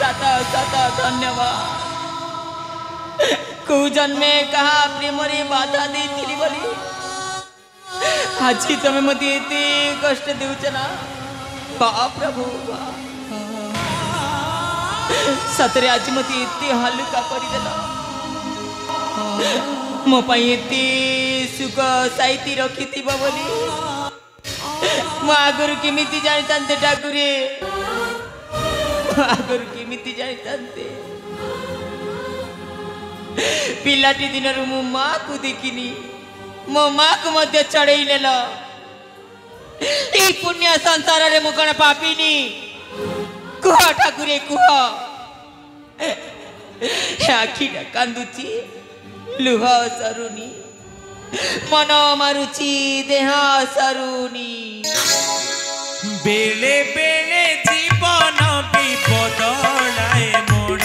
सत सत धन्यवाद को जन्मे कहा प्रेम रे बाधा देती बोली आज तुम मत एते कष्ट देउछ ना प्रभु सतरे आज मत एते हल्का करदेल मो एते सुख साइती रखी बोली मो आगर केमिति जानी ठाकुरे आगर केमिति जानी पिलाटी दिन मो माँ को देखिनी मो माँ को मध्य चढ़ई नेल पुण्य संसार रे मु कण पापिनी कुह ठाकुरे कुह आखिटा कांदुची लुह सरुनी मन मारुची देह सरुनी बेले बेले जीवन विपदलाए मोर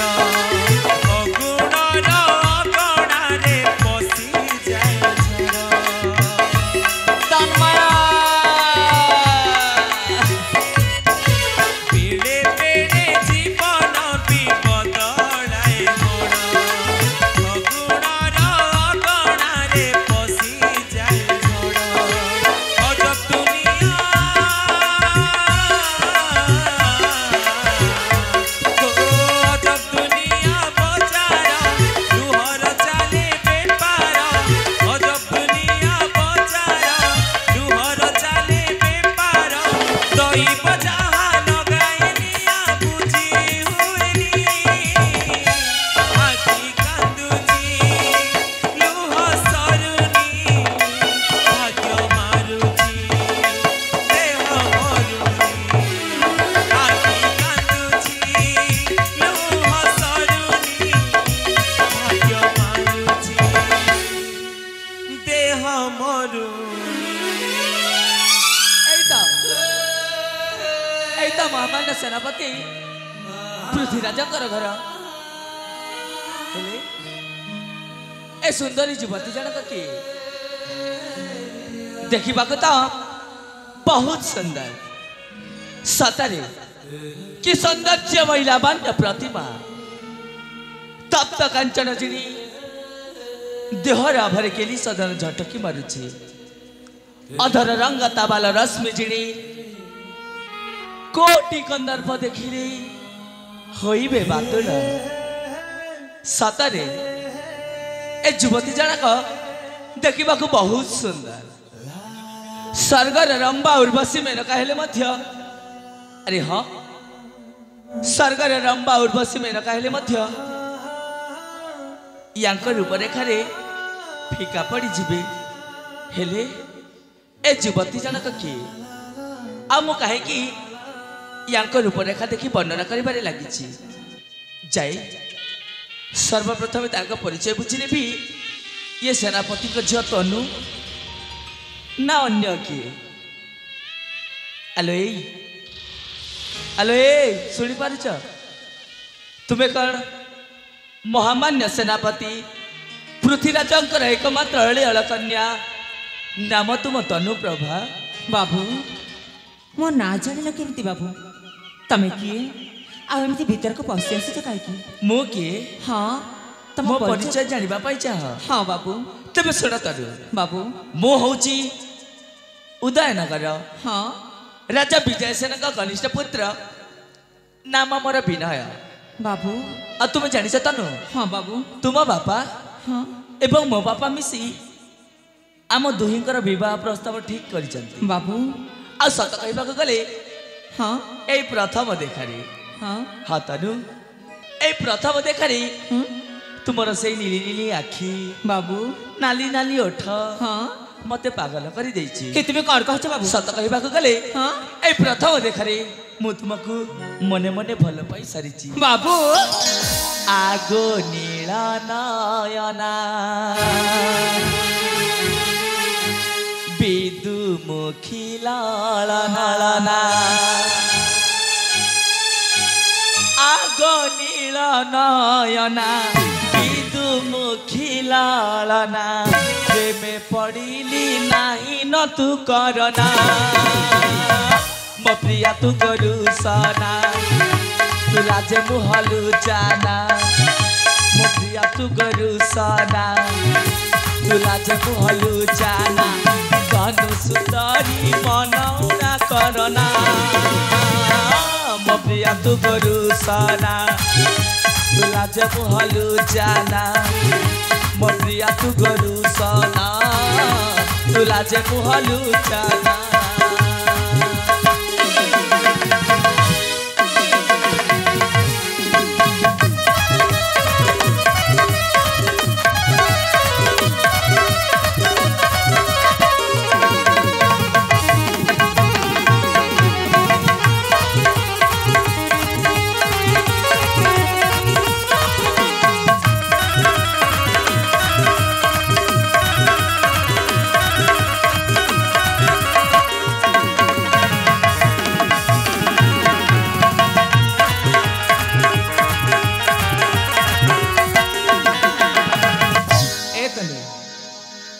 सेनापति पृथ्वीराज घर ए सुंदरी युवती जनक की देखा तो बहुत सुंदर सतरे कि सौंदर्य महिलावान प्रतिमा तप्त कांचन जिणी देहर अभर केली सदन झटकी मारुची अधर रंग ताबाल रश्मि जिणी कोटि कंदर्प देखिले होइबे बातुल सतरे ए युवती जनक देखा बहुत सुंदर स्वर्गर रंबा उर्वशी मेनका हेले मध्य अरे हाँ स्वर्गर रंबा उर्वशी मेनका हेले मध्य यांकर रूपरेखा रे फीका पड़ी जिबे हेले ए युवती जनक किए आ मु कहे कि यांकर रूपरेखा देखी वर्णना करिबारे लागिछि जाए सर्वप्रथम तांका परिचय बुझिले भी ये सेनापति को झियो तनु ना अन्य किए आलो ए सुनी पारुछ तुमे कौन महामान्य सेनापति पृथ्वीराजंकर एकमात्र अळियल कन्या नाम तुम तनु प्रभा बाबू मो ना जानिल केमती बाबू तमे किए आमती भीतर को पसी आसी कहीं मो किए हाँ मो परिचय जानिबा पाई चाह हाँ बाबू तबे सुन तनु बाबू मो होची उदयनगर हाँ राजा विजयसेन का कनिष्ठ पुत्र नाम मोर विनय बाबू आ तुम जानिछ तनु हाँ बाबू तुम बापा हाँ एवं मो बापा मिसी आम दुहींकर विवाह प्रस्ताव ठीक करिसंती बाबू आ सत कहबा गले हाँ ए प्रथम देखारी हाँ हाँ तनु ए प्रथम देखारी तुमर से नीली नीली आखी बाबू नाली नाली ओठ हाँ मते पागल करी देछि कि तुम कौन कहछ बाबू सत कहबा गले हाँ ए प्रथम देखारी मु तुमको मने मने भल पाई सारिछि बाबू आगो नीला नयना विदु मुखी लालना आगो नीला नयना विदु मुखी लालना प्रेमे पड़िली नाही न तू करना मो प्रिया तू करू सना तुला जे मुहलु जाना मो प्रिया तू गरु सना तुला जे मुहलु जाना तनु सुंदरी मनौना करना मो प्रिया तू गरु सना तुला जे मुहलु जाना मो प्रिया तू गरु सना तुला जे मुहलु जाना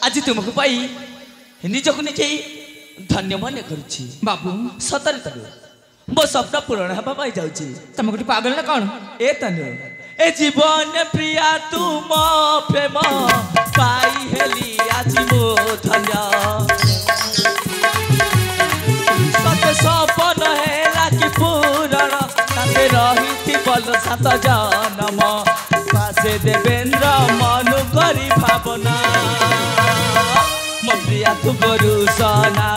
आज तुमको पाई निजक निजे धन्य मन करुछि बाबू सतरे तनु मो स्वप्न पूरण हबा पाई जाउछि तुम गोटे पागल ना कौन ए तनु ए जीवन प्रिया तुम प्रेम पाई हेली आज मो धन्य सत सपन हेला कि पूरण ताते रही बल सात जन्म पासे देवेंद्र मनु करी भावना मो प्रिया तू गरु सना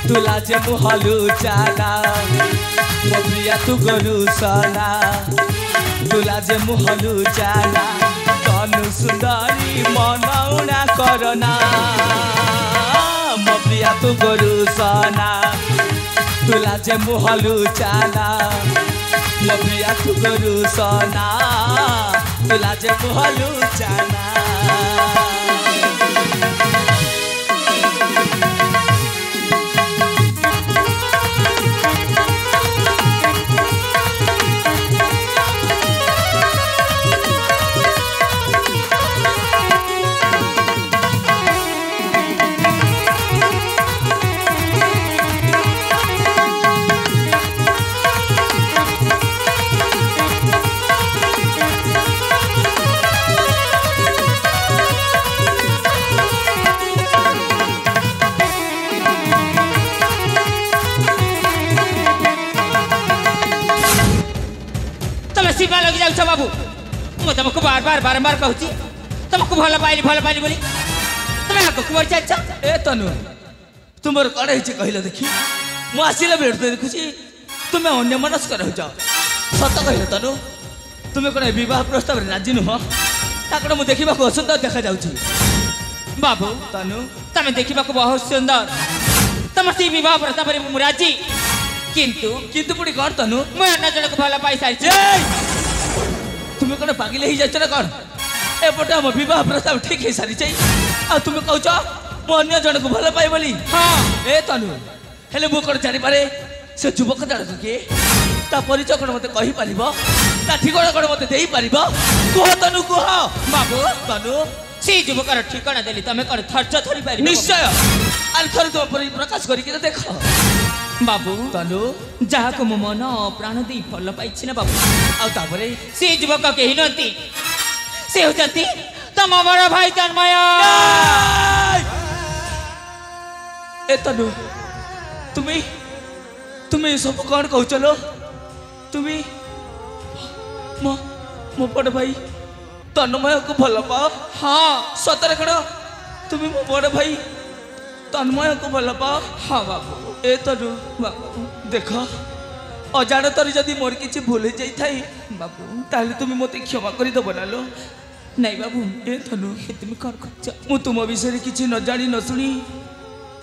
तुला जे मुहलु जाना मो प्रिया तू गरु सना तुला जे मुहलु जाना तनु सुंदरी मनौना करना मो प्रिया तू गरु सना तुला जे मुहलु जाना मो प्रिया तू गरु सना तुला जे मुहलु जाना सीमा लग जाऊ बाबू मु तुमको बार बार बारंबार कहूँ तुमको भल पाइली बोली तुम आगे बढ़ चल ए तनु तुमर कण है कहल देखी मु आसिला बेट देखुची तुम अन्य मनस्क रह जाओ सत कहल तनु तुम कौन बह प्रस्ताव राजी नुह ताकड़ मु देखा असुंदर देखा जाऊँ बाबू तनु तुम देखा बहुत सुंदर तुम से बह प्रस्ताव मु राजी किंतु किंतु पुणी कौन तनु मैं अन्य जन को भल पाई सारी तुम्हें कौन पागिले ही जाच ना कौन एपटे आम बह प्रस्ताव ठीक है सारी आ तुम कह मु अन्य जन को भल पाए बोली हाँ ए तनु हेले मु कौन जानीपे से युवक जन किए ता परिचय कौन मत कहीपर ता ठिकଣା कौन मत देपर कह तनु कह बाबू तनु से युवकर ठिकଣା देली तुम कौन धर्ज धरी पार निश्चय आल थर तुम प्रकाश करके देख बाबू तनु जहाँ को मो मन प्राण दे भल पाई ना बाबू आउे से युवक कही नी से होती तुम बड़ भाई तन्मय ए तनु तुम्हें तुम्हें सब कौन कह चलो तुम्हें मो बड़ भाई तन्मय को भल पाओ हाँ सतरे कण तुम्हें मो बड़ भाई तन्मय को भल पाओ हाँ बाबू ए तनु बाबू देख अजाणतर जदि मोर किसी भूल जाई बाबू ताले तुम्हें मत क्षमा कर दब ना लो नहीं बाबू ए तनु तुम कौन कर मु तुम विषय किसी न जानी न शुणी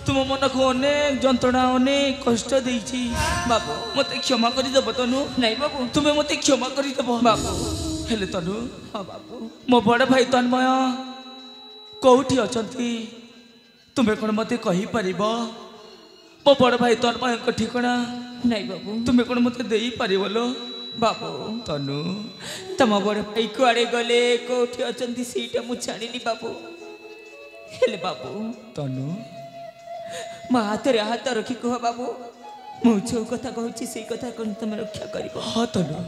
तुम मन को अनेक जंत्रणा अनेक कष्ट देइछि बाबू मत क्षमा कर दब तनु नहीं बाबू तुम्हें मत क्षमा कर दब बाबू हेले तनु हाँ बाबू मो बड़ भाई तन्मय कौटी अछंती तुम्हें कौन मत कही परिबो मो बड़ भाई तन्मय ठिकଣା नहीं बाबू तुम्हें कौन मत देई परिबलो बाबू तनु तुम बड़ भाई कुआड़े गले कौटी अछंती सीटा मु छाणीनी बाबू हेले बाबू तनु मो हाथ रे हाथ रखी कह बाबू ମୁଁ ଯୋଉ କଥା କହୁଛି ସେଇ କଥା କ'ଣ ତମେ ରକ୍ଷା କରିବ? ହଁ ତନୁ,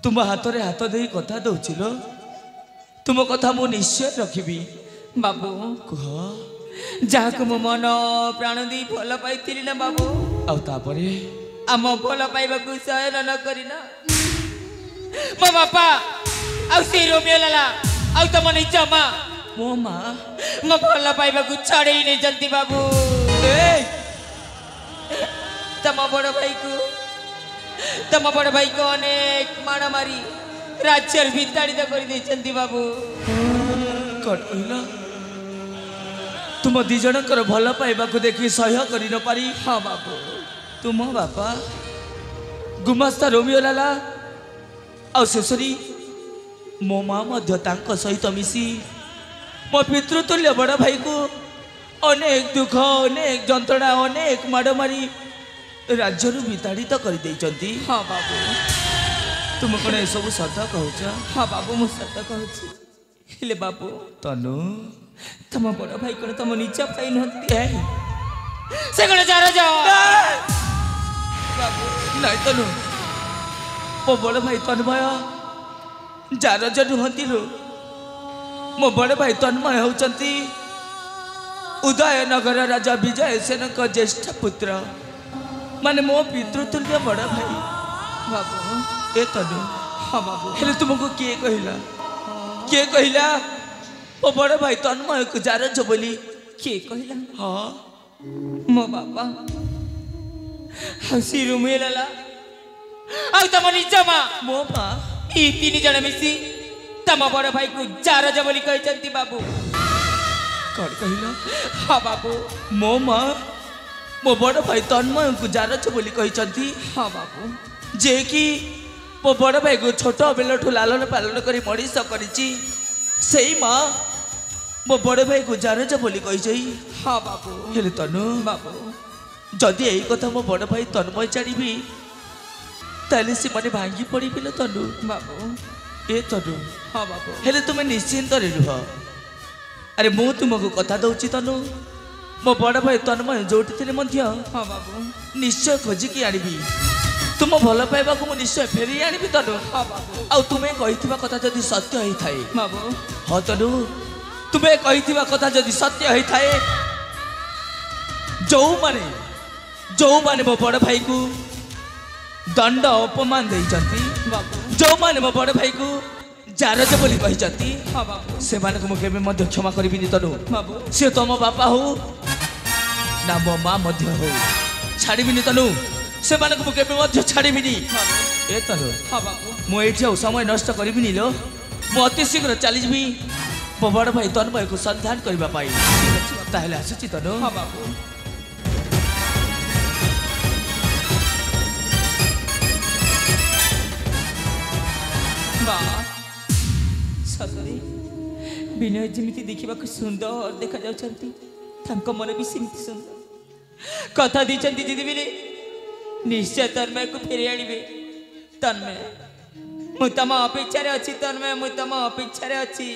ତୁମ ହାତରେ ହାତ ଦେଇ କଥା ଦଉଛି ଲୋ। ତୁମ କଥା ମୁଁ ନିଶ୍ଚୟ ରଖିବି। ବାବୁ କୁହ। ଯାହାକୁ ମୁଁ ମନ ପ୍ରାଣ ଦେଇ ଭଲ ପାଇଥିଲି ନା ବାବୁ, ଆଉ ତାପରେ ଆମ ଭଲ ପାଇବାକୁ ସୟନ ନ କରିନା ମୋ ବାପା ଆଉ ସେ ରୋମିଓ ଲାଲା ଆଉ ତମ ନିଜ ମା ମୋ ମା ମୋ ଭଲ ପାଇବାକୁ ଛଡ଼େଇ ନେଇଛନ୍ତି ବାବୁ। ତମ ବଡ଼ ଭାଇକୁ ଅନେକ ମାଡ଼ ମାରି ରାଜ୍ୟର ବିତାଡ଼ିତ କରିଦେଇଛନ୍ତି ବାବୁ। କ'ଣ କହିଲ? ତୁମ ଦି ଜଣଙ୍କର ଭଲ ପାଇବାକୁ ଦେଖି ସହ୍ୟ କରି ନ ପାରି ହଁ ବାବୁ, ତୁମ ବାପା ଗୁମାସ୍ତା ରୋମିଓ ଲାଲା ଆଉ ଶେଷରେ ମୋ ମା ମଧ୍ୟ ତାଙ୍କ ସହିତ ମିଶି ମୋ ପିତୃତୁଲ୍ୟ ବଡ଼ ଭାଇକୁ ଅନେକ ଦୁଃଖ, ଅନେକ ଯନ୍ତ୍ରଣା, ଅନେକ ମାଡ଼ ମାରି ରାଜ୍ୟରୁ ବିତାଡ଼ିତ କରିଦେଇଛନ୍ତି। ହଁ ବାବୁ। ତୁମେ କ'ଣ ଏସବୁ ସତ କହୁଛ? ହଁ ବାବୁ, ମୁଁ ସତ କହୁଛି। ହେଲେ ବାବୁ, ତନୁ ତମ ବଡ଼ ଭାଇ କ'ଣ ତମ ନିଜ ଭାଇ ନୁହନ୍ତି? ସେ କ'ଣ ଯାର ବାବୁ? ନାଇଁ ତନୁ, ମୋ ବଡ଼ ଭାଇ ତନ୍ମୟ ଯାରଜ ନୁହନ୍ତି ଲୋ। ମୋ ବଡ଼ ଭାଇ ତନ୍ମୟ ହେଉଛନ୍ତି ଉଦୟନଗର ରାଜା ବିଜୟ ସେନଙ୍କ ଜ୍ୟେଷ୍ଠ ପୁତ୍ର, ମାନେ ମୋ ପିତୃତୁଲ୍ୟ ବଡ଼ ଭାଇ ବାବୁ। ଏ ତନୁ, ହଁ ବାବୁ। ହେଲେ ତୁମକୁ କିଏ କହିଲା? କିଏ କହିଲା ମୋ ବଡ଼ ଭାଇ ତନ୍ମୟକୁ ଯାରଜ ବୋଲି? କିଏ କହିଲା? ହଁ, ମୋ ବାପା ଆଉ ସେ ରୋମିଓ ଲାଲା ଆଉ ତମ ନିଜ ମା, ମୋ ମା। ଏଇ ତିନି ଜଣ ମିଶି ତମ ବଡ଼ ଭାଇକୁ ଯାରଜ ବୋଲି କହିଛନ୍ତି ବାବୁ। କ'ଣ କହିଲ? ହଁ ବାବୁ। ମୋ ମା ମୋ ବଡ଼ ଭାଇ ତନ୍ମୟଙ୍କୁ ଯାରଜ ବୋଲି କହିଛନ୍ତି। ହଁ ବାବୁ। ଯେ କି ମୋ ବଡ଼ ଭାଇକୁ ଛୋଟ ବେଳଠୁ ଲାଲନ ପାଳନ କରି ମଣିଷ କରିଛି, ସେଇ ମା ମୋ ବଡ଼ ଭାଇକୁ ଯାରଜ ବୋଲି କହିଛି। ହଁ ବାବୁ। ହେଲେ ତନୁ ବାବୁ, ଯଦି ଏଇ କଥା ମୋ ବଡ଼ ଭାଇ ତନ୍ମୟ ଜାଣିବି ତାହେଲେ ସେମାନେ ଭାଙ୍ଗି ପଡ଼ିବି ଲୋ ତନୁ। ବାବୁ। ଏ ତନୁ, ହଁ ବାବୁ। ହେଲେ ତୁମେ ନିଶ୍ଚିନ୍ତରେ ରୁହ। ଆରେ ମୁଁ ତୁମକୁ କଥା ଦଉଛି ତନୁ, ମୋ ବଡ଼ ଭାଇ ତନ୍ମୟ ଯୋଉଠି ଥିଲେ ମଧ୍ୟ ହଁ ବାବୁ, ନିଶ୍ଚୟ ଖୋଜିକି ଆଣିବି। ତୁମ ଭଲ ପାଇବାକୁ ମୁଁ ନିଶ୍ଚୟ ଫେରି ଆଣିବି ତନୁ। ହଁ ବାବୁ। ଆଉ ତୁମେ କହିଥିବା କଥା ଯଦି ସତ୍ୟ ହେଇଥାଏ, ବାବୁ। ହଁ ତନୁ, ତୁମେ କହିଥିବା କଥା ଯଦି ସତ୍ୟ ହେଇଥାଏ, ଯୋଉମାନେ ମୋ ବଡ଼ ଭାଇକୁ ଦଣ୍ଡ ଅପମାନ ଦେଇଛନ୍ତି, ବାବୁ। ଯୋଉମାନେ ମୋ ବଡ଼ ଭାଇକୁ ଯାରଜ ବୋଲି କହିଛନ୍ତି, ହଁ ବାବୁ। ସେମାନଙ୍କୁ ମୁଁ କେବେ ମଧ୍ୟ କ୍ଷମା କରିବିନି ତନୁ। ବାବୁ। ସେ ତମ ବାପା ହଉ ନା ମୋ ମା ମଧ୍ୟ ହଉ, ଛାଡ଼ିବିନି ତନୁ। ସେମାନଙ୍କୁ ମୁଁ କେବେ ମଧ୍ୟ ଛାଡ଼ିବିନି। ଏ ତନୁ, ହଁ ବାବୁ। ମୁଁ ଏଇଠି ଆଉ ସମୟ ନଷ୍ଟ କରିବିନି ଲୋ। ମୁଁ ଅତି ଶୀଘ୍ର ଚାଲିଯିବି ମୋ ବଡ଼ ଭାଇ ତନ୍ମୟକୁ ସନ୍ଧାନ କରିବା ପାଇଁ। ତାହେଲେ ଆସୁଛି ତନୁ। ହଁ ବାବୁ। ସତରେ ବିନୟ ଯେମିତି ଦେଖିବାକୁ ସୁନ୍ଦର ଦେଖାଯାଉଛନ୍ତି, ତାଙ୍କ ମନ ବି ସେମିତି ସୁନ୍ଦର। କଥା ଦେଇଛନ୍ତି ଦିଦିବିରେ ନିଶ୍ଚୟ ତନ୍ମୟକୁ ଫେରି ଆଣିବେ। ତନ୍ମୟ, ମୁଁ ତମ ଅପେକ୍ଷାରେ ଅଛି। ତନ୍ମୟ, ମୁଁ ତମ ଅପେକ୍ଷାରେ ଅଛି।